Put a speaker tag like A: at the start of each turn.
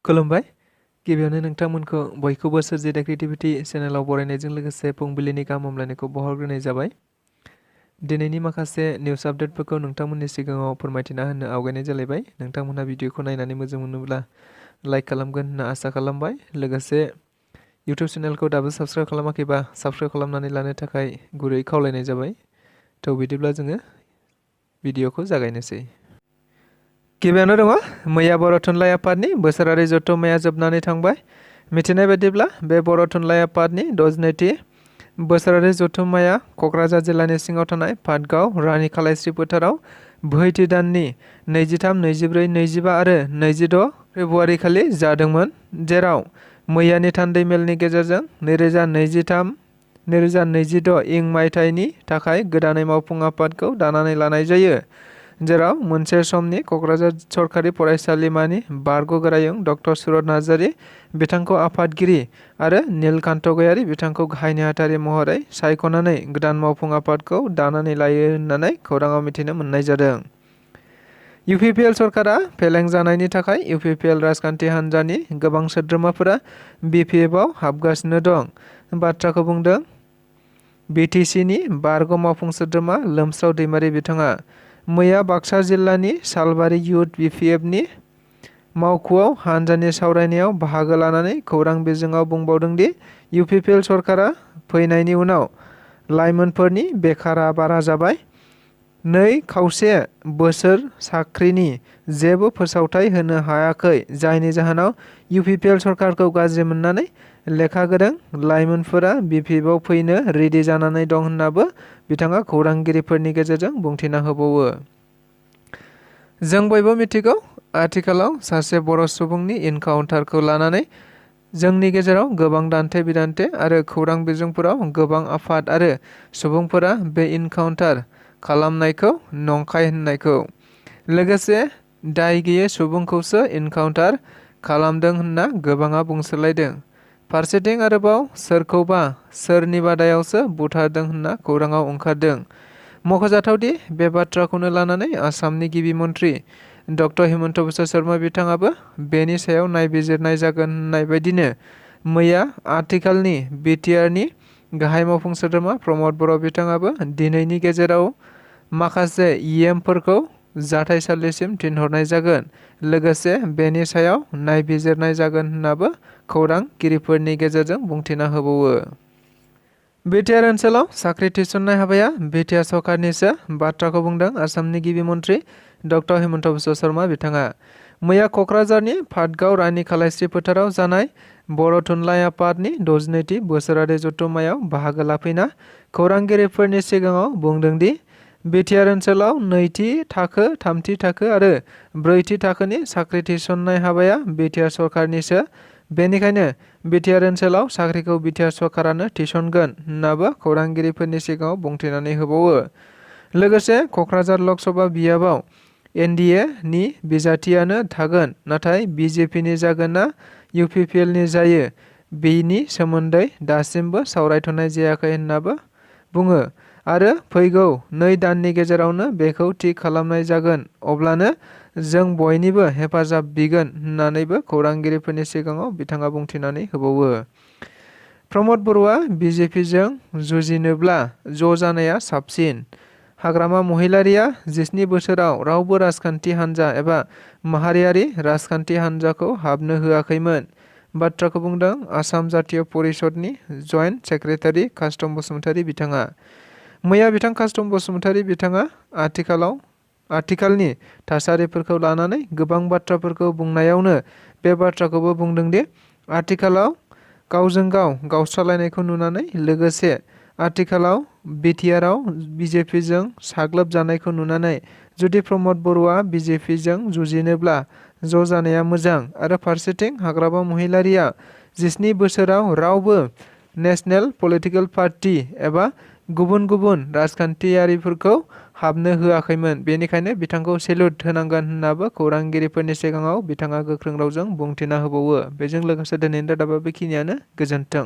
A: खुलुमबाय। गिबियावनो नोंथांमोनखौ बयखौबो सोरजिदा क्रिएटिभिटी चेनेलाव बरायनायजों लोगोसे फुंबिलिनि गाहाम हामलायनायखौ बावहरग्रोनाय जाबाय। दिनैनि माखासे निउस आपडेटफोरखौ नोंथांमोननि सिगाङाव फोरमायथिना होनो आवगायनाय जालायबाय। नोंथांमोनहा भिडिअखौ नायनानै मोजां मोनोब्ला लाइक खालामगोन होनना आसा खालामबाय। लोगोसे इउटिउब चेनेलखौ दाबो साबस्क्राइब खालामाखैबा साबस्क्राइब खालामनानै लानो थाखाय गुरै खावलायनाय जाबाय। थ' बिदिब्ला जोङो भिडिअखौ जागायनोसै। गिबियावनो दङ मैया बर' थुनलाइ आफादनि बोसोरारि जथुम्माया जोबनानै थांबाय। मिथिनाय बायदिब्ला बे बर' थुनलाइ आफादनि 22थि बोसोरारि जथुम्माया क'क्राझार जिल्लानि सिङाव थानाय पाटगाव रानि खालायस्रि फोथाराव बोहैथि दाननि 23, 24, 25 आरो 26 फेब्रुआरि खालि जादोंमोन, जेराव मैयानि थान्दै मेलनि गेजेरजों 2023-2026 इं मायथाइनि थाखाय गोदानै मावफुं आफादखौ दानानै लानाय जायो, जेराव मोनसे समनि क'क्राझार सरकारि फरायसालिमानि बारग' गोरायुं डक्टर सुरत नार्जारि बिथांखौ आफादगिरि आरो नीलकान्त गयारि बिथांखौ गाहाय नेहाथारि महरै सायख'नानै गोदान मावफुं आफादखौ दानानै लायो होननानै खौराङाव मिथिनो मोननाय जादों। इउपिपिएल सरकारा फेलें जानायनि थाखाय इउपिपिएल राजखान्थि हान्जानि गोबां सोद्रोमाफोरा बिपिएफआव हाबगासिनो दं बाथ्राखौ बुंदों बिटिसिनि बारग' मावफुं सोद्रोमा लोमस्राव दैमारि बिथाङा। मैया बाक्सा जिल्लानि सालबारि इउथ बिपिएफनि मावख'आव हान्जानि सावरायनायाव बाहागो लानानै खौरां बिजोङाव बुंबावदों दि इउपिपिएल सरकारा फैनायनि उनाव लाइमोनफोरनि बेखारा बारा जाबाय। 2.5 बोसोर साख्रिनि जेबो फोसावथाय होनो हायाखै, जायनि जाहोनाव इउपिपिएल सरकारखौ गाज्रि मोननानै लेखा गोरों लाइमोनफोरा बिपिएफआव फैनो रेडि जानानै दं होन्नाबो बिथाङा खौरांगिरिफोरनि गेजेरजों बुंथिना होबावो। जों बयबो मिथिगौ, आथिखालाव सासे बर' सुबुंनि इनकाउन्टारखौ लानानै जोंनि गेजेराव गोबां दान्थे-बिदान्थे आरो खौरां बिजोंफोराव गोबां आफाद आरो सुबुंफोरा बे इनकाउन्टार खालामनायखौ नंखाय होननायखौ, लोगोसे दाय गैयै सुबुंखौसो इनकाउन्टार खालामदों होनना गोबाङा बुंसोलायदों। फारसेथिं आरोबाव सोरखौबा सोरनिबा दायावसो बुथारदों होनना खौराङाव ओंखारदों। मख'जाथावदि बे बाथ्राखौनो लानानै आसामनि गिबि मन्थ्रि डक्टर हिमन्त बिश्व शर्मा बिथाङाबो बेनि सायाव नायबिजिरनाय जागोन होननाय बायदिनो मैया आथिखालनि बिटिआरनि गाहाय मावफुं सोद्रोमा प्रमद बर' बिथाङाबो दिनैनि गेजेराव माखासे इएमफोरखौ जाथाइसालिसिम थिनहरनाय जागोन, लोगोसे बेनि सायाव नायबिजिरनाय जागोन होननाबो खौरांगिरिफोरनि गेजेरजों बुंथिना होबावो। बिटिआर ओनसोलाव साख्रि थिसननाय हाबाया बिटिआर सरकारनिसो बाथ्राखौ बुंदों आसामनि गिबि मन्थ्रि डक्टर हिमन्त बिश्व शर्मा बिथाङा। मैया क'क्राझारनि पाटगाव रानि खालायस्रि फोथाराव जानाय बर' थुनलाइ आफादनि 22थि बोसोरारि जथुम्मायाव बाहागो लाफैना खौरांगिरिफोरनि सिगाङाव बुंदों दि बिटिआर ओनसोलाव 2थि थाखो, 3थि थाखो आरो 4थि थाखोनि साख्रि थिसननाय हाबाया बिटिआर सरकारनिसो, बेनिखायनो बिटिआर ओनसोलाव साख्रिखौ बिटिआर सरकारानो थिसनगोन होन्नाबो खौरांगिरिफोरनि सिगाङाव बुंथिनानै होबावो। लोगोसे क'क्राझार लकसभा बियाबाव एनडिए नि बिजाथियानो थागोन, नाथाय बिजेपिनि जागोन ना इउपिपिएलनि जायो बेनि सोमोन्दै दासिमबो सावरायथ'नाय जायाखै होन्नाबो बुङो आरो फैगौ 2 दाननि गेजेरावनो बेखौ थि खालामनाय जागोन, अब्लानो जों बयनिबो हेफाजाब बिगोन होन्नानैबो खौरांगिरिफोरनि सिगाङाव बिथाङा बुंथिनानै होबावो। प्रमद बर'आ बिजेपिजों जुजिनोब्ला ज' जानाया साबसिन। हाग्रामा महिलारिया 17 बोसोराव रावबो राजखान्थि हान्जा एबा माहारियारि राजखान्थि हान्जाखौ हाबनो होआखैमोन बाथ्राखौ बुंदों आसाम जातीय परिषदनि जइन्ट सेक्रेटारि कास्टम बसुमतारी बिथाङा। मैया बिथां कास्टम बसुमतारी बिथाङा आथिखालनि थासारिफोरखौ लानानै गोबां बाथ्राफोरखौ बुंनायावनो बे बाथ्राखौबो बुंदों दि आथिखालाव गावजों गाव गावस्रालायनायखौ नुनानै, लोगोसे आथिखालाव बिटिआरआव बिजेपिजों साग्लोबजानायखौ नुनानै जुदि प्रमद बर'आ बिजेपिजों जुजिनोब्ला ज' जानाया मोजां आरो फारसेथिं हाग्रामा महिलारिया 17 बोसोराव रावबो नेशनेल पलिटिकेल पार्टी एबा गुबुन गुबुन राजखान्थियारिफोरखौ हाबनो होआखैमोन, बेनिखायनो बिथांखौ सेल्युट होनांगोन होन्नाबो खौरांगिरिफोरनि सिगाङाव बिथाङा गोख्रों रावजों बुंथिना होबावो। बेजों लोगोसे दिनैनि रादाबा बेखिनियानो। गोजोन्थों।